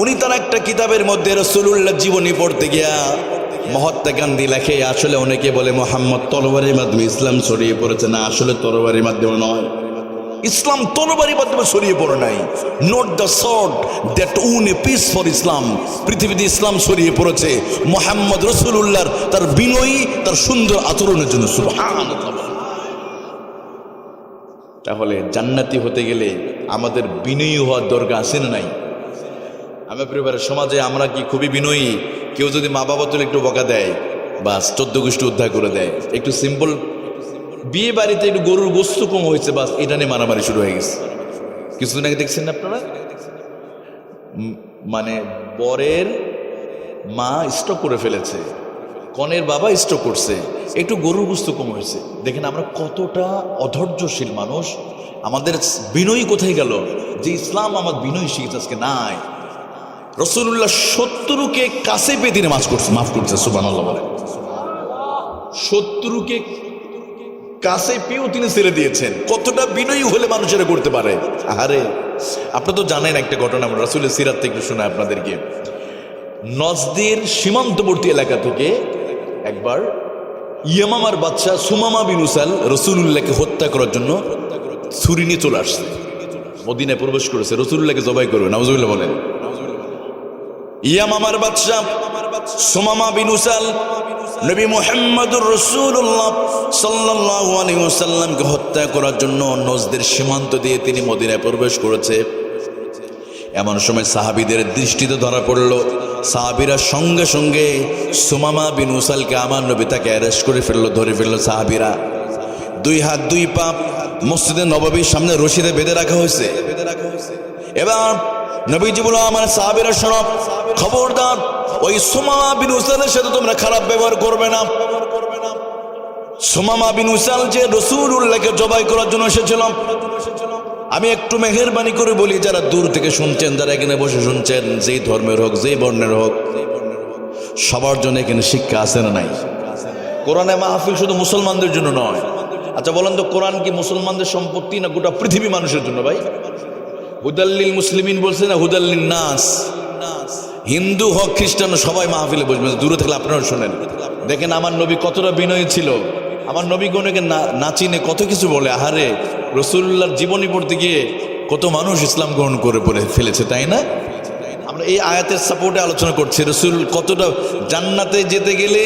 উনি তার একটা কিতাবের মধ্যে রাসূলুল্লাহ জীবনী পড়তে গিয়া মহাত্মা গান্ধী লেখে, আসলে অনেকে বলে মুহাম্মদ তরবারির মাধ্যমে ইসলাম ছড়িয়ে পড়েছে। না, আসলে তরবারির মাধ্যমে নয়, ইসলাম তরবারির মাধ্যমে ছড়িয়ে পড়ে নাই। নট দ্য সর্ড দ্যাট উন এ পিস ফর ইসলাম। পৃথিবীতে ইসলাম ছড়িয়ে পড়েছে মুহাম্মদ রাসূলুল্লাহর তার বিনয়ী, তার সুন্দর আচরণের জন্য। সুবহানাল্লাহ। তাহলে জান্নাতি হতে গেলে আমাদের বিনয়ী হওয়ার দরকার আছে না নাই? আমার পরিবারের সমাজে আমরা কি খুবই বিনয়ী? কেউ যদি মা বাবা তুলে একটু বকা দেয়, বাস 14 গোষ্ঠী উদ্ধার করে দেয়। একটু সিম্পল বিয়ে বাড়িতে একটু গরুর গোস্ত কম হয়েছে, বাস এটা নিয়ে মারামারি শুরু হয়ে গেছে। কিছুদিন আগে দেখছেন না আপনারা, মানে বরের মা স্ট্রোক করে ফেলেছে, কনের বাবা স্ট্রোক করছে, একটু গরুর গোস্ত কম হয়েছে। দেখেন আমরা কতটা অধৈর্যশীল মানুষ, আমাদের বিনয়ী কোথায় গেল? যে ইসলাম আমার বিনয়ী শিখেছে আজকে নাই। রাসূলুল্লাহ শত্রুকে কাছে পেয়ে তিনি মাফ করছে। সুবহানাল্লাহ বলে। শত্রুকে কাছে পেয়েও তিনি ছেড়ে দিয়েছেন। কতটা বিনয়ী হলে মানুষেরা করতে পারে। আরে আপনারা তো জানেন একটা ঘটনা, রাসূলের সিরাত থেকে শোনায় আপনাদেরকে। নজদের সীমান্তবর্তী এলাকা থেকে একবার ইয়ামামার বাদশা সুমামা বিন উসাল রাসূলুল্লাহকে হত্যা করার জন্য ছুরি নিয়ে চলে আসছে, মদিনায় প্রবেশ করেছে, রাসূলুল্লাহকে জবাই করবে। নাউজুবিল্লাহ বলেন। ইয়ামামার বাদশা সুমামা বিন উসাল নবী মুহাম্মদুর রাসূলুল্লাহ সাল্লাল্লাহু আলাইহি ওয়াসাল্লামকে হত্যা করার জন্য নজদের সীমান্ত দিয়ে তিনি মদিনায় প্রবেশ করেছে। এমন সময় সাহাবীদের দৃষ্টিতে ধরা পড়ল। সাহাবীরা সঙ্গে সঙ্গে সুমামা বিন উসালকে, আমার নবী তাকে অ্যারেস্ট করে ফেললো, ধরে ফেললো সাহাবীরা। 2 হাত 2 পা মসজিদে নববীর সামনে রশিদে বেঁধে রাখা হয়েছে। এবার নবীজি বলল, আমার সাহাবীরা শোনো, খবরদার ওই সুমামা বিন উসালের সাথে তোমরা খারাপ ব্যবহার করবে না। সুমামা বিন উসাল যে রাসূলুল্লাহকে জবাই করার জন্য এসেছিল। আমি একটু মেহেরবানি করে বলি, যারা দূর থেকে শুনছেন, যারা এখানে বসে শুনছেন, যেই ধর্মের হোক, যেই বর্ণের হোক, সবার জন্য এখানে শিক্ষা আছে না নাই? কোরআনে মাহফিল শুধু মুসলমানদের জন্য নয়। আচ্ছা বলেন তো, কোরআন কি মুসলমানদের সম্পত্তি না গোটা পৃথিবী মানুষের জন্য? ভাই, হুদাল্লিল মুসলিমিন বলছে না, হুদাল্লিন নাস। হিন্দু হোক খ্রিস্টান সবাই মাহফিলে বসবেন, দূরে থাকলে আপনারা শোনেন। দেখেন আমার নবী কতটা বিনয়ী ছিল। আমার নবী কোনকে নাচিনে কত কিছু বলে। আহারে, রাসূলুল্লাহর জীবনী পড়তে গিয়ে কত মানুষ ইসলাম গ্রহণ করে ফেলেছে, তাই না? আমরা এই আয়াতের সাপোর্টে আলোচনা করছি। রাসূল কতটা, জান্নাতে যেতে গেলে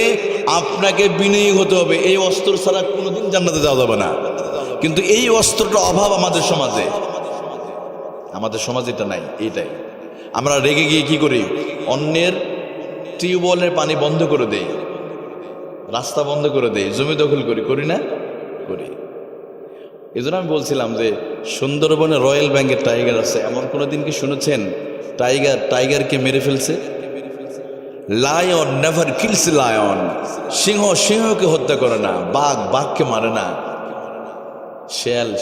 আপনাকে বিনয়ী হতে হবে। এই অস্ত্র ছাড়া কোনোদিন জান্নাতে যাওয়া যাবে না। কিন্তু এই অস্ত্রটা অভাব আমাদের সমাজে। আমাদের সমাজে এটা নাই। এইটাই আমরা রেগে গিয়ে কি করি, অন্যের টিউবওয়েলের পানি বন্ধ করে দেই, রাস্তা বন্ধ করে দেই, জমি দখল করি না? করি। এই জন্য আমি বলছিলাম যে সুন্দরবনে রয়্যাল বেঙ্গল টাইগার আছে। এমন কোনোদিন কি শুনেছেন টাইগারকে মেরে ফেলছে? Lion never kills lion. সিংহকে হত্যা করে না, বাঘকে মারে না,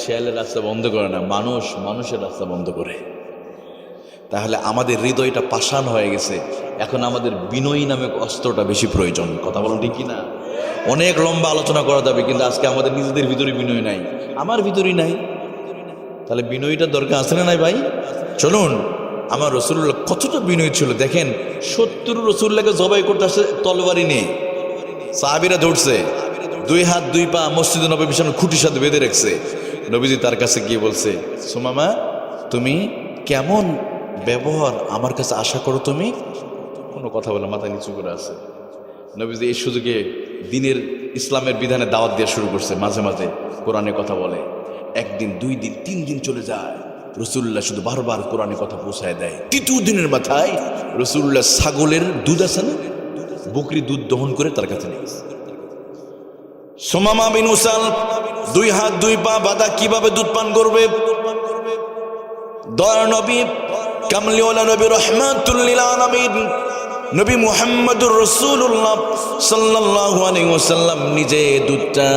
শেয়ালের রাস্তা বন্ধ করে না, মানুষের রাস্তা বন্ধ করে। তাহলে আমাদের হৃদয়টা পাষাণ হয়ে গেছে। এখন আমাদের বিনয়ী নামে অস্ত্রটা বেশি প্রয়োজন। কথা বলেন ঠিক কিনা? অনেক লম্বা আলোচনা করা যাবে, কিন্তু আজকে আমাদের নিজেদের ভিতরে বিনয় নাই, আমার ভিতরেই নাই। তাহলে বিনয়ীটার দরকার আছে না নাই ভাই? চলুন, আমার রাসূলুল্লাহ কতটা বিনয়ী ছিল দেখেন। 70 রাসূলুল্লাহকে জবাই করতে আসে তলবারি নিয়ে, সাহাবীরা ধরছে, 2 হাত 2 পা মসজিদে নববীর সামনে খুঁটির সাথে বেঁধে রাখছে। নবীজি তার কাছে গিয়ে বলছে, সুমামা তুমি কেমন ব্যবহার আমার কাছে আশা করো? তুমি কোনো কথা বলে মাথা নিচু করে আছে। নবীজি এই সুযোগে দিনের ইসলামের বিধানে দাওয়াত দেওয়া শুরু করছে। মাঝে মাঝে কোরআনে কথা বলে। 1 দিন 2 দিন 3 দিন চলে যায়, রাসূলুল্লাহ শুধু বারবার কোরআনে কথা পৌঁছায় দেয়। 3য় দিনের মাথায় রাসূলুল্লাহ ছাগলের দুধ আছে না, বকরি দুধ দহন করে তার কাছে নিয়ে গেছে। সুমামা বিন উসাল 2 হাত 2 পা বাঁধা, কিভাবে দুধ পান করবে? দয়ার নবী, কামলিওয়ালা নবী, রাহমাতুল লিল আলামিন নবী মুহাম্মদুর রাসূলুল্লাহ সাল্লাল্লাহু আলাইহি ওয়াসাল্লাম নিজে দুধটা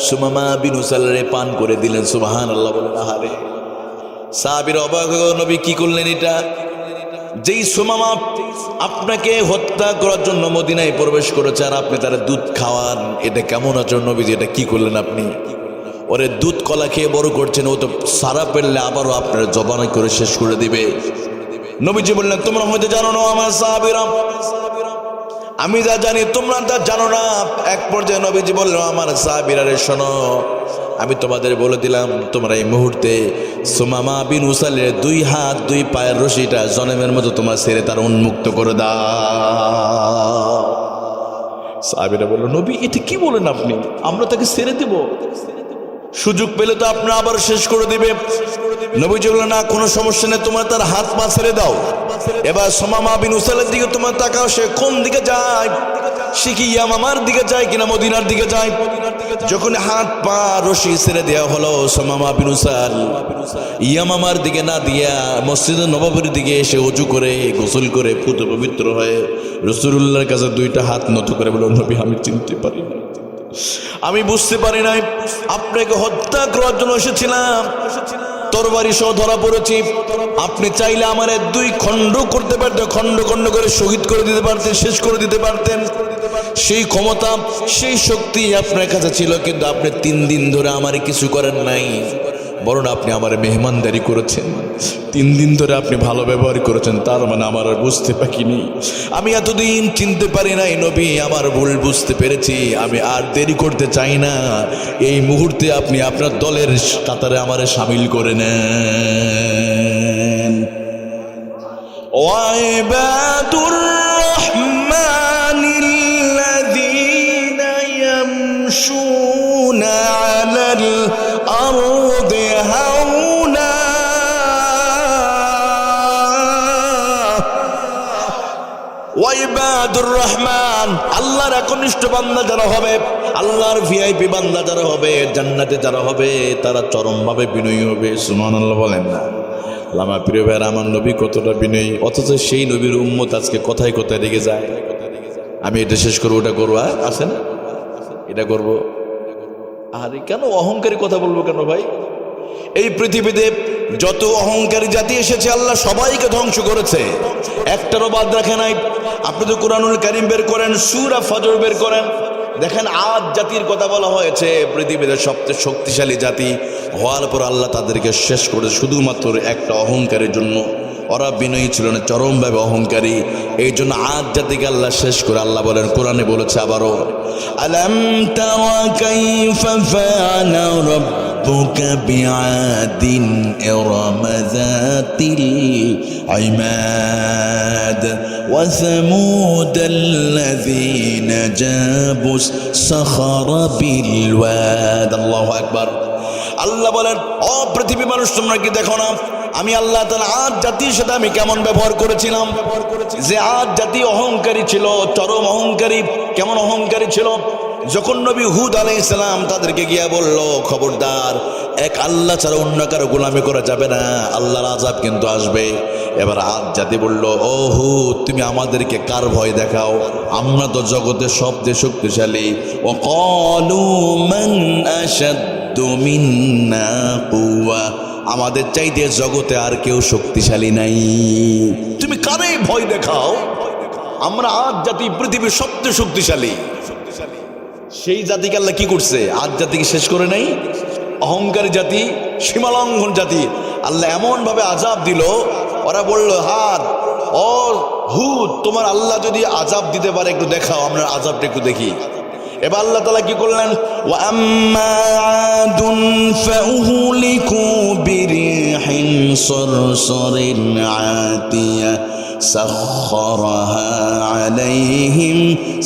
সুমামা বিন উসালরে পান করে দিলেন। সুবহানাল্লাহ বলেন। আহারে, সাহাবীরা অবাক হয়ে, নবী কি করলেন এটা? যেই সুমামা আপনাকে হত্যা করার জন্য মদিনায় প্রবেশ করেছে আর আপনি তার দুধ খাওয়ান, এটা কেমন আচরণ নবীজি? এটা কি করলেন আপনি? ওরে দুধ কলা খেয়ে বড় করছেন, ও তো সারা পেরলে আবারও আপনার জবানা করে শেষ করে দিবে। নবীজি বললেন, তোমরা হয়তো জানো না আমার সাহাবীরা, আমি যা জানি তোমরা তা জানো না। এক পর্যায়ে নবীজি বললেন, আমার সাহাবীরা রে শোনো, আমি তোমাদের বলে দিলাম, তোমরা এই মুহূর্তে সুমামা বিন উসালের 2 হাত 2 পায়ের রশিটা জনমের মতো তোমার ছেড়ে তার উন্মুক্ত করে দাও। সাহাবীরা বলল, নবী এটা কি বলেন আপনি? আমরা তাকে ছেড়ে দেব? সুযোগ পেলে তো আপনি আবার শেষ করে দিবে। নবীজি বললেন, না কোনো সমস্যা নেই, তোমরা তার হাত পা ছেড়ে দাও। এবার সুমামা বিন উসালের দিকে তোমার তাকাও, সে কোন দিকে যায়? সে কি ইয়ামামার দিকে যায় কিনা মদিনার দিকে যায়? যখন হাত পা রশি ছেড়ে দেওয়া হলো, সুমামা বিন উসাল ইয়ামামার দিকে না দিয়া মসজিদে নববীর দিকে এসে ওযু করে গোসল করে পুত পবিত্র হয়ে রাসূলুল্লাহর কাছে 2টা হাত নত করে বলল, নবী আমি চিনতে পারি না, আমি বুঝতে পারি নাই, আপনাকে হত্যা করার জন্য এসেছিলাম, তরবারি সহ ধরা পড়েছি। আপনি চাইলে আমার 2 খণ্ড করতে পারতেন, খণ্ড খণ্ড করে শহীদ করে দিতে পারতেন, শেষ করে দিতে পারতেন। সেই ক্ষমতা, সেই শক্তি আপনার কাছে ছিল, কিন্তু আপনি 3 দিন ধরে আমার কিছু করেন নাই, বরং আপনি আমার মেহমানদারি করেছেন। 3 দিন ধরে আপনি ভালো ব্যবহার করেছেন, তার মানে আমার আর বুঝতে পারিনি। আমি এতদিন চিনতে পারি নাই নবী, আমার ভুল বুঝতে পেরেছি। আমি আর দেরি করতে চাই না, এই মুহূর্তে আপনি আপনার দলের কাতারে আমারে শামিল করে নেন। ওয়াইবাদুর রহমানিল্লাযীনা ইয়ামশুনা আলাল আরদি হাওনা ওয়াইবাদুর রহমান, আল্লাহর একনিষ্ঠ বান্দা যারা হবে, আল্লাহর ভিআইপি বান্দা যারা হবে, জান্নাতে যারা হবে, তারা চরমভাবে বিনয়ী হবে। সুবহানাল্লাহ বলেন না? আমার প্রিয় ভাইয়ের, আমার নবী কতটা বিনয়ী, অথচ সেই নবীর উম্মত আজকে কথায় কথায় রেগে যায়। আমি এটা শেষ করবো, ওটা করবো, আছে না এটা করবো। আরে কেন অহংকারী কথা বলবো কেন ভাই? এই পৃথিবীতে যত অহংকারী জাতি এসেছে আল্লাহ সবাইকে ধ্বংস করেছে, একটারও বাদ রাখে নাই। আপনি তো কুরআনুল কারীম বের করেন, সূরা ফজর বের করেন, দেখেন আদ জাতির কথা বলা হয়েছে, পৃথিবীতে সবচেয়ে শক্তিশালী জাতি হওয়ার পর আল্লাহ তাদেরকে শেষ করে শুধুমাত্র একটা অহংকারের জন্য। ওরা বিনয়ী ছিল না, চরমভাবে অহংকারী, এই জন্য আদ জাতিকে আল্লাহ শেষ করে আল্লাহ বলেন, কোরআনে বলেছে আবারও, আলাম তারা কাইফা ফাআলা রাব্বুকা বিআদিন ইরম যাতিল ইমাদ ওয়া সামুদাল্লাযীনা জাবুস সাখরা বিল ওয়াদ। আল্লাহু আকবার। আল্লাহ বলেন, ও পৃথিবী মানুষ, তোমরা কি দেখো না আমি আল্লাহ তাআলা আদ জাতির সাথে আমি কেমন ব্যবহার করেছিলাম? যে আদ জাতি অহংকারী ছিল, চরম অহংকারী। কেমন অহংকারী ছিল? যখন নবী হুদ আলাইহিস সালাম তাদেরকে গিয়া বলল, খবরদার, এক আল্লাহ ছাড়া অন্য কারো গোলামি করা যাবে না, আল্লাহর আযাব কিন্তু আসবে। এবার আদ জাতি বলল, ও হুদ, তুমি আমাদেরকে কার ভয় দেখাও? আমরা তো জগতের সবচেয়ে শক্তিশালী। ও ক্বালু মান আশাদ্দু মিন্না কুওয়া, আমাদের চাইতে জগতে আর কেউ শক্তিশালী নাই, তুমি কারে ভয় দেখাও? আমরা আদ জাতি পৃথিবীর সবচেয়ে শক্তিশালী। সেই জাতিকে আল্লাহ কি করছে? আদ জাতিকে শেষ করে নাই? অহংকারী জাতি, সীমালঙ্ঘন জাতি, আল্লাহ এমন ভাবে আযাব দিল, ওরা বলল, হাত ও হুদ, তোমার আল্লাহ যদি আযাব দিতে পারে একটু দেখাও, আমরা আযাবটা একটু দেখি। এবার আল্লাহ তাআলা কি করলেন? ওয়া আম্মা আদুন ফাউহলিকু বিরিহিন সরসরিন আতিয়া সাখখারাহা আলাইহিম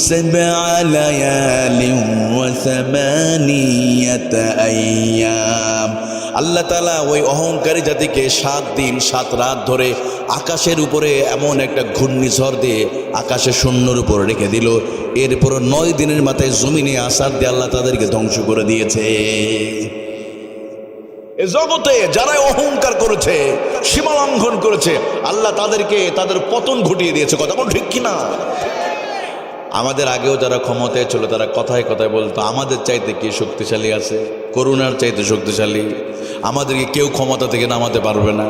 সাবআ লায়ালিন ওয়া সামানিয়াতা আইয়াম। আল্লাহ তাআলা ওই অহংকারী জাতিকে 7 দিন 7 রাত ধরে আকাশের উপরে এমন একটা ঘূর্ণিঝড় দিয়ে আকাশে শূন্যর উপর রেখে দিল। এরপর 9 দিনের মাথায় জমিনে আসার দিয়ে আল্লাহ তাদেরকে ধ্বংস করে দিয়েছে। এ জগতে যারা অহংকার করেছে, সীমালঙ্ঘন করেছে, আল্লাহ তাদেরকে তাদের পতন ঘটিয়ে দিয়েছে। কথা কোন ঠিক কিনা? আমাদের আগেও যারা ক্ষমতায় ছিল তারা কথায় কথায় বলতো, আমাদের চাইতে কে শক্তিশালী আছে, করুণার চাইতে শক্তিশালী, আমাদেরকে কেউ ক্ষমতা থেকে নামাতে পারবে না,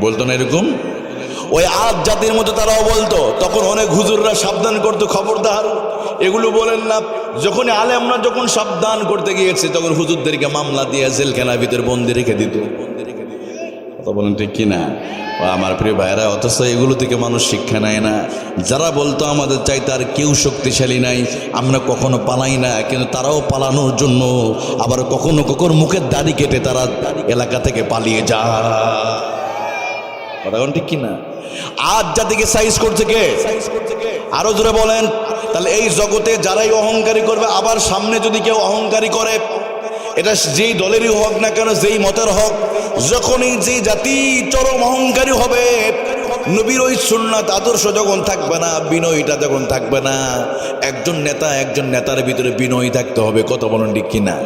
বলতো না এরকম? ওই আদ জাতির মতো তারাও বলতো। তখন অনেক হুজুররা সাবধান করতো, খবরদার এগুলো বলেন না। যখন আলেমরা যখন সাবধান করতে গিয়েছে, তখন হুজুরদেরকে মামলা দিয়ে জেলখানার ভিতরে বন্দি রেখে দিত। কথা বলেন ঠিক কিনা? আমার প্রিয় ভাইরা, অথচ এগুলো থেকে মানুষ শিক্ষা নেয় না। যারা বলতো আমাদের চাইতে আর কেউ শক্তিশালী নাই, আমরা কখনো পালাই না, কিন্তু তারাও পালানোর জন্য আবার কখনো কখনো মুখের দাড়ি কেটে তারা এলাকা থেকে পালিয়ে যায়। কথা ঠিক কিনা? আজ জাতিকে সাইজ করছে কে? আরো জোরে বলেন। তাহলে এই জগতে যারাই অহংকারী করবে, আবার সামনে যদি কেউ অহংকারী করে, এটা যেই দলেরই হোক না কেন, যেই মতের হোক, যখনই যে জাতি চরম অহংকারী হবে, নবীর ওই সুন্নাত আদর্শ যখন থাকবে না, বিনয়ীটা যখন থাকবে না, একজন নেতার ভিতরে বিনয়ী থাকতে হবে। কথা বলেন ঠিক কিনা?